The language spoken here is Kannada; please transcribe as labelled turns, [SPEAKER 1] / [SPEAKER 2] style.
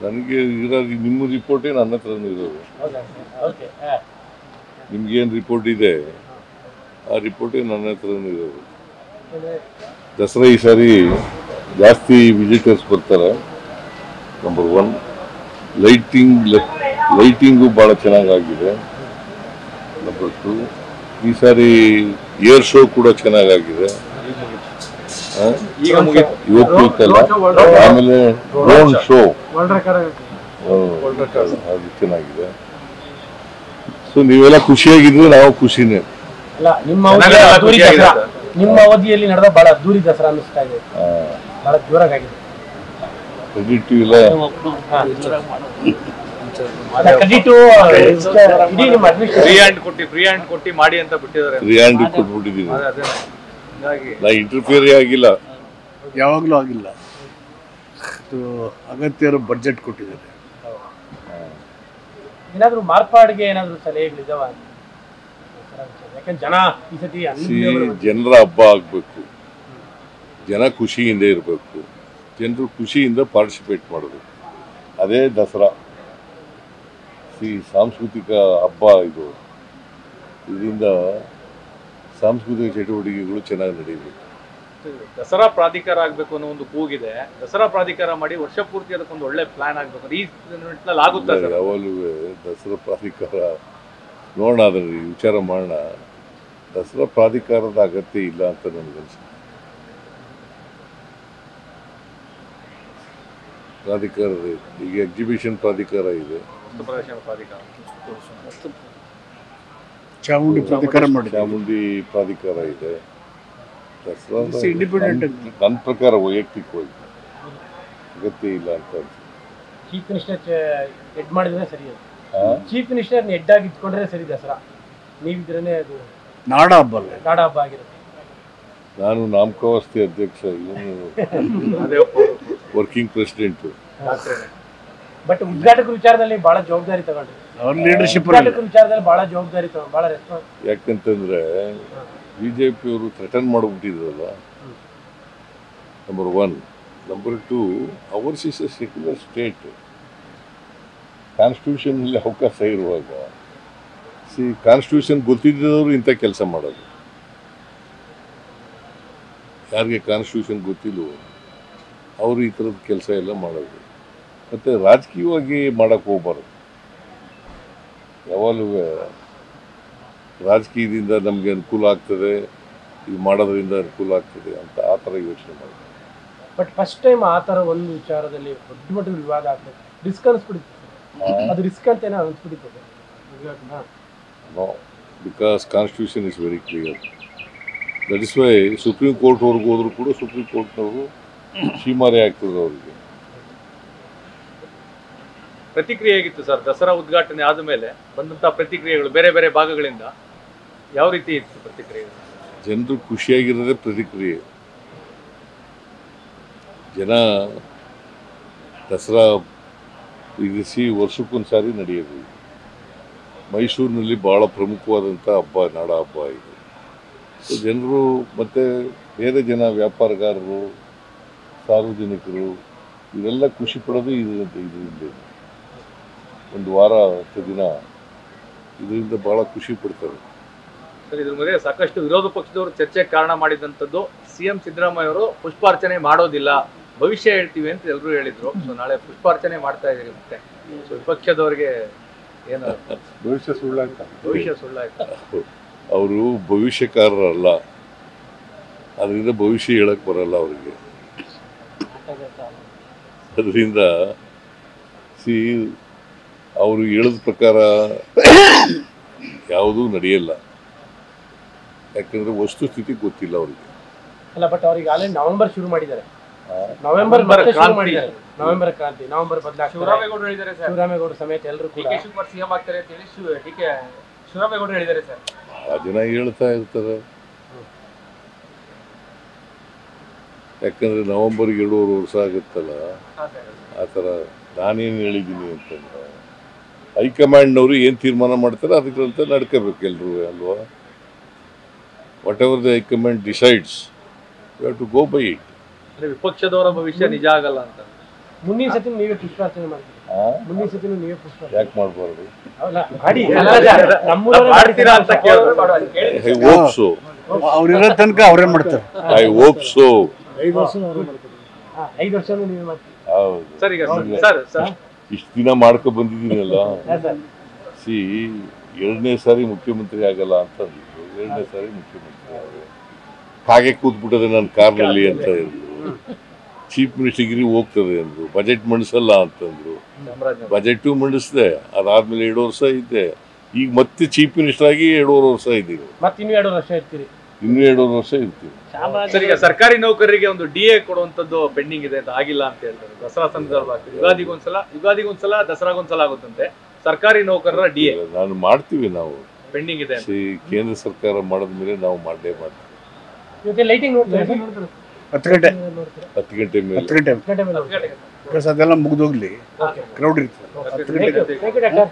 [SPEAKER 1] ನನಗೆ ಇರೋದು ನಿಮ್ಮ ರಿಪೋರ್ಟೇ ನನ್ನ ಹತ್ರನೂ ಇರೋದು. ನಿಮ್ಗೇನು ರಿಪೋರ್ಟ್ ಇದೆ ಆ ರಿಪೋರ್ಟೇ ನನ್ನ ಹತ್ರನೂ ಇರೋದು. ದಸರಾ ಈ ಸಾರಿ ಜಾಸ್ತಿ ವಿಸಿಟರ್ಸ್ ಬರ್ತಾರೆ. ನಂಬರ್ 1 ಲೈಟಿಂಗು ಭಾಳ ಚೆನ್ನಾಗಾಗಿದೆ. ನಂಬರ್ 2 ಈ ಸಾರಿ ಏರ್ ಶೋ ಕೂಡ ಚೆನ್ನಾಗಾಗಿದೆ. ಇವತ್ತು ಇತ್ತಲ್ಲ, ಆಮೇಲೆ ಡ್ರೋನ್ ಶೋ ಅದು ಚೆನ್ನಾಗಿದೆ. ಸೊ ನೀವೆಲ್ಲ ಖುಷಿಯಾಗಿದ್ರೆ ನಾವು ಖುಷಿನೇ.
[SPEAKER 2] ನಿಮ್ಮ ಅವಧಿಯಲ್ಲಿ ನಡೆದ ಬಹಳ ಅದ್ದೂರಿ ದಸರಾ ಅನ್ನಿಸ್ತಾ ಇದೆ, ಬಹಳ ಜೋರಾಗಿದೆ.
[SPEAKER 3] ಫ್ರೀ ಹ್ಯಾಂಡ್ ಕೊಟ್ಟಿ ಮಾಡಿ ಅಂತ ಬಿಟ್ಟಿದ್ದಾರೆ.
[SPEAKER 1] ಫ್ರೀ ಹ್ಯಾಂಡ್ ಕೊಟ್ಬಿಟ್ಟಿದ್ದೀವಿ. ನಾ ಇಂಟರ್ಫಿಯರ್ ಆಗಿಲ್ಲ,
[SPEAKER 4] ಯಾವಾಗಲೂ ಆಗಿಲ್ಲ. ಅಗತ್ಯ ಬಡ್ಜೆಟ್ ಕೊಟ್ಟಿದ್ದಾರೆ.
[SPEAKER 2] ಏನಾದ್ರು ಮಾರ್ಪಾಡಿಗೆ ಏನಾದ್ರು ಸಲಹೆಗಳಿದಾವ? ಯಾಕಂದ್ರೆ ಜನ ಈ ಸತಿ
[SPEAKER 1] ಜನರ ಹಬ್ಬ ಆಗ್ಬೇಕು, ಜನ ಖುಷಿಯಿಂದ ಇರಬೇಕು, ಜನರು ಖುಷಿಯಿಂದ ಪಾರ್ಟಿಸಿಪೇಟ್ ಮಾಡಬೇಕು. ಅದೇ ದಸರಾ ಸಾಂಸ್ಕೃತಿಕ ಹಬ್ಬ. ಇದರಿಂದ ಸಾಂಸ್ಕೃತಿಕ ಚಟುವಟಿಕೆಗಳು ಚೆನ್ನಾಗಿ ನಡೆಯಬೇಕು.
[SPEAKER 3] ದಸರಾ ಪ್ರಾಧಿಕಾರ ಆಗಬೇಕು ಅನ್ನೋ ಒಂದು ಕೂಗಿದೆ. ದಸರಾ ಪ್ರಾಧಿಕಾರ ಮಾಡಿ ವರ್ಷ ಪೂರ್ತಿ ಅದಕ್ಕೊಂದು ಒಳ್ಳೆ ಪ್ಲಾನ್ ಆಗಬೇಕು. ಈ ನಿಟ್ಟಿನಲ್ಲಿ ಆಗುತ್ತಾ?
[SPEAKER 1] ಯಾವಾಗಲೂ ದಸರಾ ಪ್ರಾಧಿಕಾರ ನೋಡೋಣ, ಅದರಲ್ಲಿ ವಿಚಾರ ಮಾಡೋಣ. ದಸರಾ ಪ್ರಾಧಿಕಾರದ ಅಗತ್ಯ ಇಲ್ಲ ಅಂತ ನನಗನ್ಸುತ್ತೆ. ಪ್ರಾಧಿಕಾರದ ಈಗ ಎಕ್ಸಿಬಿಷನ್ ಪ್ರಾಧಿಕಾರ ಇದೆ,
[SPEAKER 4] ಚಾಮುಂಡಿ
[SPEAKER 1] ಪ್ರಾಧಿಕಾರ ಇದೆ. ದಸರಾ ನನ್ನ ಪ್ರಕಾರ ವೈಯಕ್ತಿಕವಾಗಿ ಅಗತ್ಯ ಇಲ್ಲ ಅಂತ ಅನ್ಸುತ್ತೆ.
[SPEAKER 2] ಚೀಫ್ ಮಿನಿಸ್ಟರ್ ಹೆಡ್ ಮಾಡಿದ್ರೆ ಸರಿ, ಚೀಫ್ ಮಿನಿಸ್ಟರ್ ಹೆಡ್ ಆಗಿ ಇಟ್ಕೊಂಡ್ರೆ ಸರಿ. ದಸರಾ ನೀವಿದ್ರೇನೆ ಅದು
[SPEAKER 4] ನಾಡ ಹಬ್ಬ
[SPEAKER 2] ಆಗಿರುತ್ತೆ.
[SPEAKER 1] ನಾನು ನಾಮಕಾವಸ್ಥೆ ಅಧ್ಯಕ್ಷ, ಇವನು ವರ್ಕಿಂಗ್ ಪ್ರೆಸಿಡೆಂಟ್.
[SPEAKER 2] ಬಟ್ ಉದ್ಘಾಟಕ ವಿಚಾರದಲ್ಲಿ ಬಹಳ ಜವಾಬ್ದಾರಿ ತಗೊಂಡ್ರಿ. ವಿಚಾರದಲ್ಲಿ ಬಹಳ ಜವಾಬ್ದಾರಿ ತಗೊಂಡು ಬಹಳ ರೆಸ್ಪಾನ್ಸ್.
[SPEAKER 1] ಯಾಕಂತಂದ್ರೆ ಬಿಜೆಪಿ ಅವರು ಥ್ರೆಟನ್ ಮಾಡಿಬಿಟ್ಟಿದ್ರಲ್ಲ, number 1. Number 2, ours is a secular state. ಕಾನ್ಸ್ಟಿಟ್ಯೂಷನ್ನಲ್ಲಿ ಅವಕಾಶ ಇರುವಾಗ ಕಾನ್ಸ್ಟಿಟ್ಯೂಷನ್ ಗೊತ್ತಿದ್ದವರು ಇಂಥ ಕೆಲಸ ಮಾಡೋದು. ಯಾರಿಗೆ ಕಾನ್ಸ್ಟಿಟ್ಯೂಷನ್ ಗೊತ್ತಿಲ್ಲವೋ ಅವರು ಈ ಥರದ ಕೆಲಸ ಎಲ್ಲ ಮಾಡೋದು. ಮತ್ತು ರಾಜಕೀಯವಾಗಿ ಮಾಡೋಕ್ಕೆ ಹೋಗ್ಬಾರ್ದು. ಯಾವಾಗಲೂ ರಾಜಕೀಯದಿಂದ ನಮಗೆ ಅನುಕೂಲ ಆಗ್ತದೆ, ಇದು ಮಾಡೋದ್ರಿಂದ ಅನುಕೂಲ ಆಗ್ತದೆ ಅಂತ ಆ ಥರ ಯೋಚನೆ ಮಾಡೋದು.
[SPEAKER 2] ಬಟ್ ಫಸ್ಟ್ ಟೈಮ್ ಆ ಥರ ಒಂದು ವಿಚಾರದಲ್ಲಿ ದೊಡ್ಡ ಮಟ್ಟದ ವಿವಾದ ಆಗ್ತದೆ. ರಿಸ್ಕ್ ಅನಿಸ್ಬಿಡುತ್ತೆ. ಅದು ರಿಸ್ಕ್ ಅಂತ ಏನೋ ಅನಿಸ್ಬಿಡುತ್ತದೆ.
[SPEAKER 1] No, because constitution is very clear. That is why supreme ಕೋರ್ಟ್ವರೆಗೂ ಹೋದರೂ ಕೂಡ ಸುಪ್ರೀಂ ಕೋರ್ಟ್ನವರು ಸೀಮಾರೆ ಆಗ್ತದೆ ಅವರಿಗೆ.
[SPEAKER 3] ಪ್ರತಿಕ್ರಿಯೆ ಹೇಗಿತ್ತು ಸರ್? ದಸರಾ ಉದ್ಘಾಟನೆ ಆದ ಮೇಲೆ ಬಂದಂತಹ ಪ್ರತಿಕ್ರಿಯೆಗಳು ಬೇರೆ ಬೇರೆ ಭಾಗಗಳಿಂದ ಯಾವ ರೀತಿ ಇತ್ತು ಪ್ರತಿಕ್ರಿಯೆ?
[SPEAKER 1] ಜನರು ಖುಷಿಯಾಗಿರೋದೇ ಪ್ರತಿಕ್ರಿಯೆ. ಜನ ದಸರಾ ಇರಿಸಿ ವರ್ಷಕ್ಕೊಂದು ಸಾರಿ ನಡೆಯೋದು. ಮೈಸೂರಿನಲ್ಲಿ ಭಾಳ ಪ್ರಮುಖವಾದಂಥ ಹಬ್ಬ, ನಾಡ ಹಬ್ಬ ಇದು. ಜನರು ಮತ್ತು ಬೇರೆ ಜನ, ವ್ಯಾಪಾರಗಾರರು, ಸಾರ್ವಜನಿಕರು ಇವರೆಲ್ಲ ಖುಷಿ ಪಡೋದು ಇದರಿಂದ. ಒಂದು ವಾರ 10 ದಿನ ಇದರಿಂದ ಭಾಳ ಖುಷಿ ಪಡ್ತಾರೆ.
[SPEAKER 3] ಸರ್, ಇದ್ರ ಮಧ್ಯೆ ಸಾಕಷ್ಟು ವಿರೋಧ ಪಕ್ಷದವರು ಚರ್ಚೆಗೆ ಕಾರಣ ಮಾಡಿದಂಥದ್ದು ಸಿಎಂ ಸಿದ್ದರಾಮಯ್ಯ ಅವರು ಪುಷ್ಪಾರ್ಚನೆ ಮಾಡೋದಿಲ್ಲ, ಭವಿಷ್ಯ ಹೇಳ್ತೀವಿ ಅಂತ ಎಲ್ಲರೂ ಹೇಳಿದ್ರು. ಸೊ ನಾಳೆ ಪುಷ್ಪಾರ್ಚನೆ ಮಾಡ್ತಾ ಇದ್ದೀರಿ. ಮತ್ತೆ ಸೊ ವಿಪಕ್ಷದವರಿಗೆ ಏನು
[SPEAKER 1] ಭವಿಷ್ಯ
[SPEAKER 3] ಸುಳ್ಳಾಯ್ತಾ?
[SPEAKER 1] ಅವರು ಭವಿಷ್ಯಕಾರರಲ್ಲ, ಅದರಿಂದ ಭವಿಷ್ಯ ಹೇಳಕ್ ಬರಲ್ಲ ಅವರಿಗೆ. ಅದರಿಂದ ಅವರು ಹೇಳಿದ ಪ್ರಕಾರ ಯಾವುದೂ ನಡೆಯಲ್ಲ. ಯಾಕಂದ್ರೆ ವಸ್ತುಸ್ಥಿತಿ ಗೊತ್ತಿಲ್ಲ ಅವರಿಗೆ.
[SPEAKER 2] ಅಲ್ಲ, ಬಟ್ ಅವ್ರಿಗೆ ಆಲ್ರೆಡಿ ನವೆಂಬರ್ ಶುರು ಮಾಡಿದ್ದಾರೆ. ನವೆಂಬರ್ ಕ್ರಾಂತಿ, ನವೆಂಬರ್ ಬದಲಾಗ್ತದೆ.
[SPEAKER 3] ಶಿವರಾಮೇಗೌಡರು ಹೇಳಿದ್ದಾರೆ ಸರ್,
[SPEAKER 2] ಶಿವರಾಮೇಗೌಡರು ಸಮೇತ ಎಲ್ಲರೂ ಕೂಡ
[SPEAKER 3] ಶಿವಕುಮಾರ್ ಸಿಎಂ ಆಗ್ತಾರೆ ಅಂತ ಹೇಳಿ ಶಿವರಾಮೇಗೌಡರು ಹೇಳಿದ್ದಾರೆ ಸರ್.
[SPEAKER 1] ಬಹಳ ಜನ ಹೇಳ್ತಾ ಇರ್ತಾರೆ. ಯಾಕಂದ್ರೆ ನವೆಂಬರ್ಗೆ 2.5 ವರ್ಷ ಆಗುತ್ತಲ್ಲ, ಆ ಥರ ನಾನೇನು ಹೇಳಿದ್ದೀನಿ ಅಂತಂದ್ರೆ ಹೈಕಮಾಂಡ್ನವರು ಏನು ತೀರ್ಮಾನ ಮಾಡ್ತಾರೆ ಅದಕ್ಕಂತ ನಡ್ಕೋಬೇಕು ಎಲ್ಲರೂ, ಅಲ್ವಾ? Whatever the high command decides you have to go by it.
[SPEAKER 3] ವಿಪಕ್ಷದವರ ಭವಿಷ್ಯ ನಿಜ ಆಗಲ್ಲ ಅಂತ
[SPEAKER 2] ಮುಂದಿನ ಸತಿ ನೀವೇ ಪುಷ್ಪಾರ್ಚನೆ ಮಾಡ್ತೀರಿ.
[SPEAKER 1] ಆ?
[SPEAKER 2] ಮುಂದಿನ ಸತಿ ನೀವೇ ಪುಷ್ಪಾರ್ಚನೆ
[SPEAKER 1] ಯಾಕೆ ಮಾಡಬಾರ್ದು?
[SPEAKER 2] ಅಲ್ಲ, ಮಾಡಿ.
[SPEAKER 3] ಮಾಡ್ತೀರಾ ಅಂತ ಕೇಳಿದ್ರು
[SPEAKER 1] ಐ ಹೋಪ್ ಸೋ.
[SPEAKER 4] ಅವ್ರಿರೋ ತನಕ ಅವ್ರೇ ಮಾಡ್ತಾರೆ.
[SPEAKER 1] I hope so.
[SPEAKER 2] 5 ವರ್ಷನೂ ನೀವೇ ಮಾಡ್ತೀರಿ.
[SPEAKER 1] ಹೌದು.
[SPEAKER 3] ಸರ್ ಈಗ ಸರ್
[SPEAKER 1] ಇಷ್ಟು ದಿನ ಮಾಡ್ಕೊ ಬಂದಿದ್ದೀನಲ್ಲ.
[SPEAKER 2] ಹಾ ಸರ್.
[SPEAKER 1] ಸಿ 2ನೇ ಸಾರಿ ಮುಖ್ಯಮಂತ್ರಿ ಆಗಲ್ಲ ಅಂತ ಅಂದಿದ್ರು. 2ನೇ ಸಾರಿ ಮುಖ್ಯಮಂತ್ರಿ ಆದ್ರೆ ಹಾಗೆ ಕೂತ್ಬಿಟ್ಟದೆ ನನ್ನ ಕಾರ್ನಲ್ಲಿ ಅಂತ ಹೇಳಿದ್ರು. ಚೀಫ್ ಮಿನಿಸ್ಟರ್ಗಿರಿ ಹೋಗ್ತದೆ ಅಂದ್ರು. ಬಜೆಟ್ ಮಂಡಿಸಲ್ಲ ಅಂತಂದ್ರು. ಬಜೆಟು ಮಂಡಿಸಿದೆ. ಅದಾದ್ಮೇಲೆ 2 ವರ್ಷ ಇದ್ದೆ. ಈಗ ಮತ್ತೆ ಚೀಫ್ ಮಿನಿಸ್ಟರ್ ಆಗಿ 2.5 ವರ್ಷ ಇದ್ದೀವಿ.
[SPEAKER 2] ಮತ್ತೆ ಇನ್ನೂ 2 ವರ್ಷ ಇರ್ತೀರಿ.
[SPEAKER 1] ಇನ್ನೂ 2.5 ವರ್ಷ ಇರ್ತೀವಿ.
[SPEAKER 3] ಸರ್ ಈಗ ಸರ್ಕಾರಿ ನೌಕರರಿಗೆ ಒಂದು DA ಕೊಡುವಂತದ್ದು ಪೆಂಡಿಂಗ್ ಇದೆ ಅಂತ ಆಗಿಲ್ಲ ಅಂತ ಹೇಳ್ತಾರೆ. ದಸರಾ ಸಂದರ್ಭ ಯುಗಾದಿಗೊಂದ್ಸಲ ದಸರಾಗೊಂದ್ಸಲ ಆಗುತ್ತಂತೆ. ಸರ್ಕಾರಿ ನೌಕರರ DA
[SPEAKER 1] ನಾನು ಮಾಡ್ತೀವಿ. ನಾವು
[SPEAKER 3] ಪೆಂಡಿಂಗ್ ಇದೆ.
[SPEAKER 1] ಕೇಂದ್ರ ಸರ್ಕಾರ ಮಾಡಿದ್ಮೇಲೆ ನಾವು ಮಾಡೇ ಮಾಡ್ತೀವಿ.
[SPEAKER 2] ಇವತ್ತು ಲೈಟಿಂಗ್ ನೋಡ್ತೀರಾ?
[SPEAKER 4] 10 ಗಂಟೆ
[SPEAKER 1] 10 ಗಂಟೆ ಮೇಲೆ
[SPEAKER 4] 10 ಗಂಟೆ
[SPEAKER 2] ಗಂಟೆ ಮೇಲೆ ನೋಡ್ತೀರಾ?
[SPEAKER 4] ಬಿಕಾಸ್ ಅದೆಲ್ಲ ಮುಗಿದೋಗ್ಲಿ, ಕ್ರೌಡ್ ಇರ್ತದೆ. 10 ಗಂಟೆ
[SPEAKER 2] ಥ್ಯಾಂಕ್ ಯು ಡಾಕ್ಟರ್.